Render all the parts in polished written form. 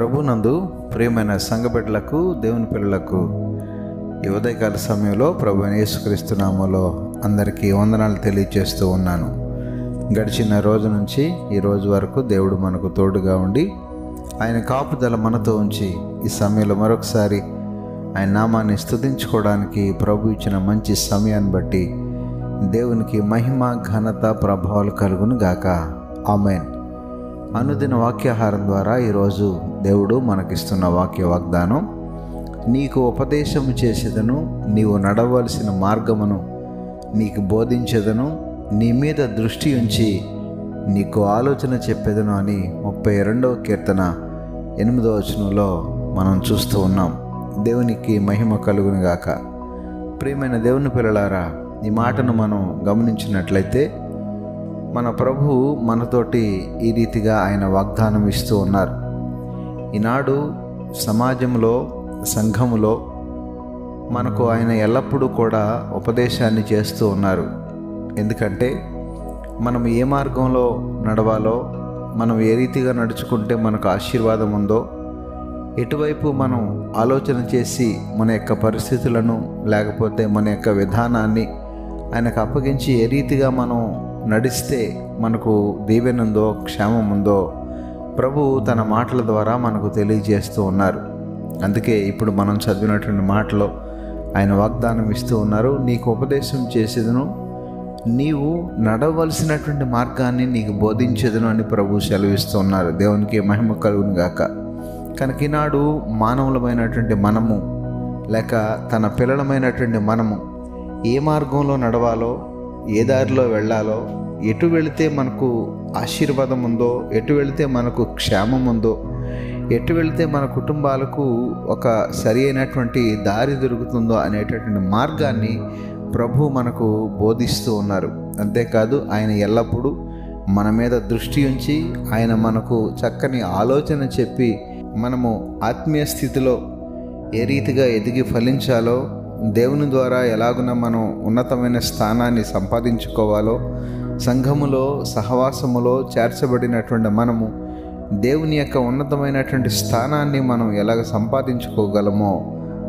ప్రభునందు ప్రియమైన సంఘ బిడ్డలకు, దేవుని పిల్లలకు ఈ ఉదయకాల సమయంలో ప్రభు యేసుక్రీస్తు నామములో అందరికీ వందనాలు తెలియజేస్తూ ఉన్నాను. గడిచిన రోజు నుంచి ఈ రోజు వరకు దేవుడు మనకు తోడుగా ఉండి ఆయన కాపుదల మనతో ఉంచి ఈ సమయంలో మరొకసారి ఆయన నామాన్ని స్తుతించుకోవడానికి ప్రభు ఇచ్చిన మంచి సమయాన్ని బట్టి దేవునికి మహిమ, ఘనత, ప్రభావాలు కలుగును గాక. ఆమేన్. అనుదిన వాక్యాహారం ద్వారా ఈరోజు దేవుడు మనకిస్తున్న వాక్య వాగ్దానం, నీకు ఉపదేశము చేసేదను, నీవు నడవలసిన మార్గమును నీకు బోధించేదను, నీ మీద దృష్టి ఉంచి నీకు ఆలోచన చెప్పేదను అని 32వ కీర్తన 8వ వచనంలో మనం చూస్తూ ఉన్నాం. దేవునికి మహిమ కలుగును గాక. ప్రియమైన దేవుని పిల్లలారా, ఈ మాటను మనం గమనించినట్లయితే మన ప్రభువు మనతోటి ఈ రీతిగా ఆయన వాగ్దానం ఇస్తూ ఉన్నారు. ఈనాడు సమాజంలో, సంఘములో మనకు ఆయన ఎల్లప్పుడూ కూడా ఉపదేశాన్ని చేస్తూ ఉన్నారు. ఎందుకంటే మనం ఏ మార్గంలో నడవాలో, మనం ఏ రీతిగా నడుచుకుంటే మనకు ఆశీర్వాదం ఉందో, ఎటువైపు మనం ఆలోచన చేసి మన యొక్క పరిస్థితులను లేకపోతే మన యొక్క విధానాన్ని ఆయనకు అప్పగించి ఏ రీతిగా మనం నడిస్తే మనకు దీవెన ఉందో, క్షేమం ఉందో ప్రభు తన మాటల ద్వారా మనకు తెలియజేస్తూ ఉన్నారు. అందుకే ఇప్పుడు మనం చదివినటువంటి మాటలో ఆయన వాగ్దానం ఇస్తూ ఉన్నారు, నీకు ఉపదేశం చేసేదను, నీవు నడవలసినటువంటి మార్గాన్ని నీకు బోధించేదను అని ప్రభు సెలవిస్తూ ఉన్నారు. దేవునికి మహిమ కలుగును గాక. కనుక ఈనాడు మానవులమైనటువంటి మనము లేక తన పిల్లలమైనటువంటి మనము ఏ మార్గంలో నడవాలో, ఏ దారిలో వెళ్ళాలో, ఎటు వెళితే మనకు ఆశీర్వాదం ఉందో, ఎటు వెళితే మనకు క్షేమం ఉందో, ఎటు వెళితే మన కుటుంబాలకు ఒక సరి అయినటువంటి దారి దొరుకుతుందో అనేటటువంటి మార్గాన్ని ప్రభు మనకు బోధిస్తూ ఉన్నారు. అంతేకాదు ఆయన ఎల్లప్పుడూ మన మీద దృష్టి ఉంచి ఆయన మనకు చక్కని ఆలోచన చెప్పి మనము ఆత్మీయ స్థితిలో ఏ రీతిగా ఎదిగి ఫలించాలో, దేవుని ద్వారా ఎలాగున మనం ఉన్నతమైన స్థానాన్ని సంపాదించుకోవాలో, సంఘములో, సహవాసములో చేర్చబడినటువంటి మనము దేవుని యొక్క ఉన్నతమైనటువంటి స్థానాన్ని మనం ఎలాగ సంపాదించుకోగలమో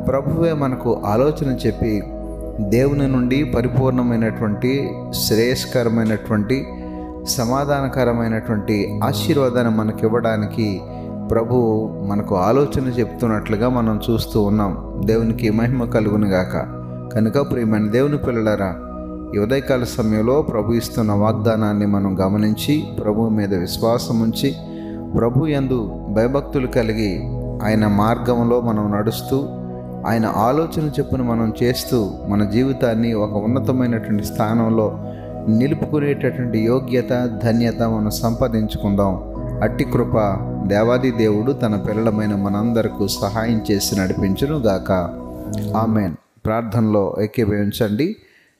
ప్రభువే మనకు ఆలోచన చెప్పి దేవుని నుండి పరిపూర్ణమైనటువంటి, శ్రేయస్కరమైనటువంటి, సమాధానకరమైనటువంటి ఆశీర్వాదాన్ని మనకి ఇవ్వడానికి ప్రభు మనకు ఆలోచన చెప్తున్నట్లుగా మనం చూస్తూ ఉన్నాం. దేవునికి మహిమ కలుగును గాక. కనుక ప్రియమైన దేవుని పిల్లలారా, ఈ ఉదయకాల సమయంలో ప్రభు ఇస్తున్న వాగ్దానాన్ని మనం గమనించి ప్రభు మీద విశ్వాసం ఉంచి ప్రభు యందు భయభక్తులు కలిగి ఆయన మార్గంలో మనం నడుస్తూ ఆయన ఆలోచన చెప్పును మనం చేస్తూ మన జీవితాన్ని ఒక ఉన్నతమైనటువంటి స్థానంలో నిలుపుకునేటటువంటి యోగ్యత, ధన్యత మనం సంపాదించుకుందాం. అట్టి కృప దేవాది దేవుడు తన పిల్లలమైన మనందరకు సహాయం చేసి నడిపించును గాక. ఆమెన్. ప్రార్థనలో ఏకీభవించండి.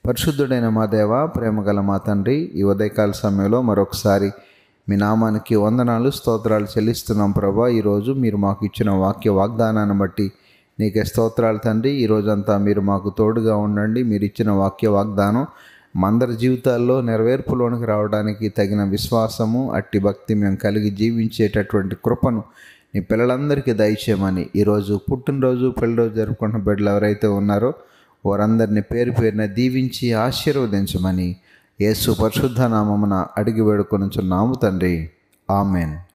పరిశుద్ధుడైన మా దేవ, ప్రేమగల మా తండ్రి, ఈ ఉదయకాల సమయంలో మరొకసారి మీ నామానికి వందనాలు, స్తోత్రాలు చెల్లిస్తున్నాం ప్రభా. ఈరోజు మీరు మాకు ఇచ్చిన వాక్య వాగ్దానాన్ని బట్టి నీకే స్తోత్రాలు తండ్రి. ఈరోజంతా మీరు మాకు తోడుగా ఉండండి. మీరు ఇచ్చిన వాక్య వాగ్దానం మా అందరి జీవితాల్లో నెరవేర్పులోనికి రావడానికి తగిన విశ్వాసము, అట్టి భక్తి మేము కలిగి జీవించేటటువంటి కృపను నీ పిల్లలందరికీ దయచేయమని, ఈరోజు పుట్టినరోజు, పెళ్లిరోజు జరుపుకుంటున్న బిడ్డలు ఎవరైతే ఉన్నారో వారందరినీ పేరు పేరున దీవించి ఆశీర్వదించమని యేసు పరిశుద్ధ నామమున అడిగి వేడుకొనుచున్నాము తండ్రి. ఆమెన్.